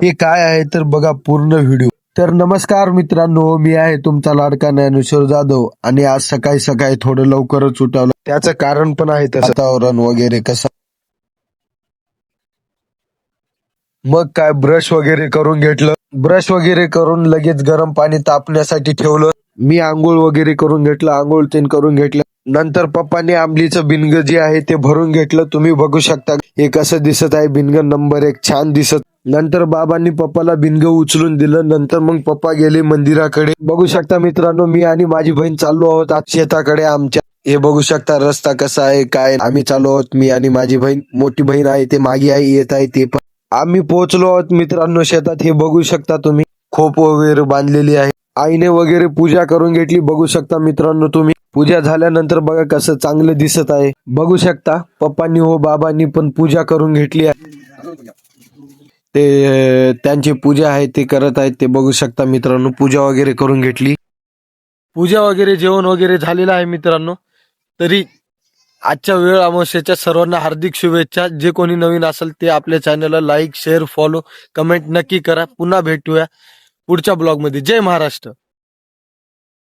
हे काय आहे तर बघा पूर्ण व्हिडिओ. तर नमस्कार मित्रांनो, मी आहे तुमचा लाडका ज्ञानेश्वर जाधव आणि आज सकाळी सकाळी थोडं लवकरच उठवलं. त्याचं कारण पण आहे तसं वातावरण वगैरे कसं. मग काय ब्रश वगैरे करून घेतलं. ब्रश वगैरे करून लगेच गरम पाणी तापण्यासाठी ठेवलं. मी आंघोळ वगैरे करून घेतलं, आंघोळ तेन करून घेतलं. नंतर पप्पाने आंबलीचं बिनग जे आहे ते भरून घेतलं. तुम्ही बघू शकता हे कसं दिसत आहे. बिनग नंबर 1 छान दिसत. नंतर बाबांनी पप्पाला बिनग उचलून दिलं. नंतर मग पप्पा गेले मंदिराकडे. बघू शकता मित्रांनो, मी आणि माझी बहीण चाललो आहोत आज शेताकडे आमच्या. हे बघू शकता रस्ता कसा आहे काय. आम्ही चाललो आहोत, मी आणि माझी बहीण. मोठी बहीण आहे ते मागे आहे, येत आहे ते पण. आम्ही पोहोचलो आहोत मित्रांनो शेतात. हे बघू शकता तुम्ही, खोप वगैरे बांधलेली आहे. आईने वगैरे पूजा करून घेतली. बघू शकता मित्रांनो तुम्ही. पूजा झाल्यानंतर बघा कसं चांगलं दिसत आहे. बघू शकता पप्पांनी व बाबांनी पण पूजा करून घेतली आहे. ते त्यांची पूजा आहे ते करत आहेत. ते बघू शकता मित्रांनो, पूजा वगैरे करून घेतली. पूजा वगैरे जेवण वगैरे झालेलं आहे मित्रांनो. तरी आजच्या वेळ अमावस्येच्या सर्वांना हार्दिक शुभेच्छा. जे कोणी नवीन असेल ते आपल्या चॅनलला लाईक शेअर फॉलो कमेंट नक्की करा. पुन्हा भेटूया पुढच्या ब्लॉगमध्ये. जय महाराष्ट्र.